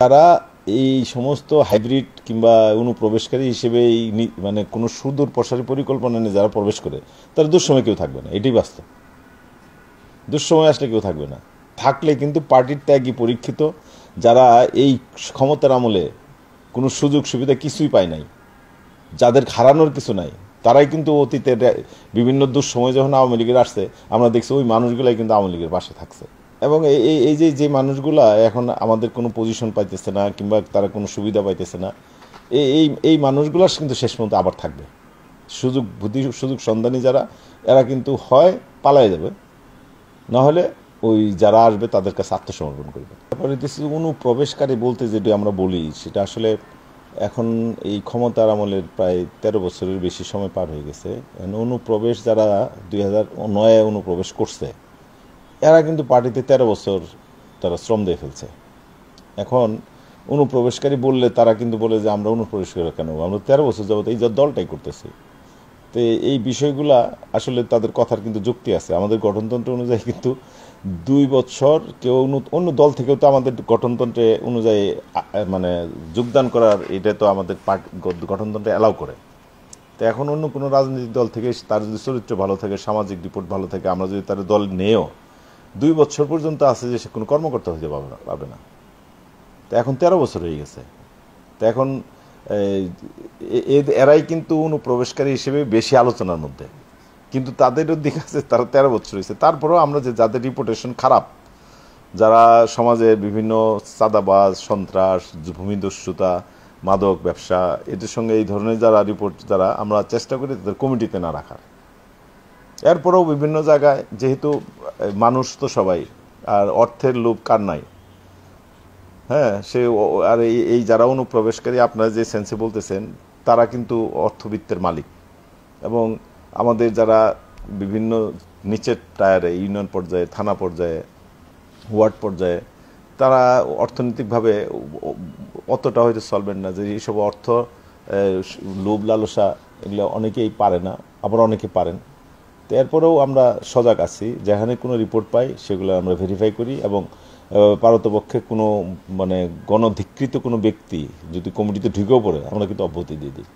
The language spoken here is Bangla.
তারা এই সমস্ত হাইব্রিড কিংবা অনুপ্রবেশকারী হিসেবে এই মানে কোনো সুদূর প্রসারী পরিকল্পনা নিয়ে যারা প্রবেশ করে তারা দুঃসময় কেউ থাকবে না, এটাই বাস্তব। দুঃসময় আসলে কেউ থাকবে না, থাকলে কিন্তু পার্টির ত্যাগই পরীক্ষিত, যারা এই ক্ষমতার আমলে কোনো সুযোগ সুবিধা কিছুই পায় নাই, যাদের হারানোর কিছু নাই, তারাই কিন্তু অতীতের বিভিন্ন দুঃসময় যখন আওয়ামী লীগের আসছে আমরা দেখছি ওই মানুষগুলাই কিন্তু আওয়ামী লীগের পাশে থাকছে। এবং এই যে মানুষগুলা এখন আমাদের কোনো পজিশন পাইতেছে না কিংবা তারা কোনো সুবিধা পাইতেছে না, এই মানুষগুলা কিন্তু শেষ পর্যন্ত আবার থাকবে। সুযোগ সন্ধানী যারা, এরা কিন্তু হয় পালায় যাবে, নাহলে ওই যারা আসবে তাদের কাছে আত্মসমর্পণ করবে। তারপরে অনুপ্রবেশকারী বলতে যেটা আমরা বলি, সেটা আসলে এখন এই ক্ষমতার আমলের প্রায় 13 বছরের বেশি সময় পার হয়ে গেছে। অনুপ্রবেশ যারা 2009 অনুপ্রবেশ করছে, এরা কিন্তু পার্টিতে 13 বছর তারা শ্রম দিয়ে ফেলছে। এখন অনুপ্রবেশকারী বললে তারা কিন্তু বলে যে আমরা অনুপ্রবেশ করে কেন, আমরা 13 বছর যাবত এই দলটাই করতেছি। তো এই বিষয়গুলা আসলে তাদের কথার কিন্তু যুক্তি আছে। আমাদের গঠনতন্ত্র অনুযায়ী কিন্তু 2 বছর কেউ অন্য দল থেকেও তো আমাদের গঠনতন্ত্রে অনুযায়ী মানে যোগদান করার, এটা তো আমাদের গঠনতন্ত্রে অ্যালাউ করে। তো এখন অন্য কোনো রাজনৈতিক দল থেকে তার যদি চরিত্র ভালো থাকে, সামাজিক রিপোর্ট ভালো থাকে, আমরা যদি তার দল নেও 2 বছর পর্যন্ত আছে যে সে কোনো কর্মকর্তা হতে পারবে না। তো এখন 13 বছর হয়ে গেছে। তো এখন এরাই কিন্তু অনুপ্রবেশকারী হিসেবে বেশি আলোচনার মধ্যে, কিন্তু তাদেরও দিক আছে, তারা 13 বছর হয়েছে। তারপরেও আমরা যে যাদের রিপুটেশন খারাপ, যারা সমাজের বিভিন্ন চাঁদাবাজ, সন্ত্রাস, ভূমিদস্যুতা, মাদক ব্যবসা, এদের সঙ্গে এই ধরনের যারা রিপোর্ট, যারা আমরা চেষ্টা করি তাদের কমিটিতে না রাখার। এরপরেও বিভিন্ন জায়গায়, যেহেতু মানুষ তো সবাই, আর অর্থের লোভ কার নাই, হ্যাঁ, সে আর এই যারা অনুপ্রবেশকারী আপনারা যে সেন্সে বলতেছেন, তারা কিন্তু অর্থবিত্তের মালিক। এবং আমাদের যারা বিভিন্ন নিচের টায়ারে, ইউনিয়ন পর্যায়ে, থানা পর্যায়ে, ওয়ার্ড পর্যায়ে, তারা অর্থনৈতিকভাবে অতটা হয়তো চলবেন না, যে এইসব অর্থ লোভ লালসা এগুলো অনেকেই পারে না, আবার অনেকে পারেন। তো এরপরেও আমরা সজাগ আছি, যেখানে কোনো রিপোর্ট পাই সেগুলো আমরা ভেরিফাই করি, এবং পারতপক্ষে কোনো মানে গণধিকৃত কোনো ব্যক্তি যদি কমিটিতে ঢুকেও পড়ে আমরা কিন্তু অব্যাহতি দিয়ে দিই।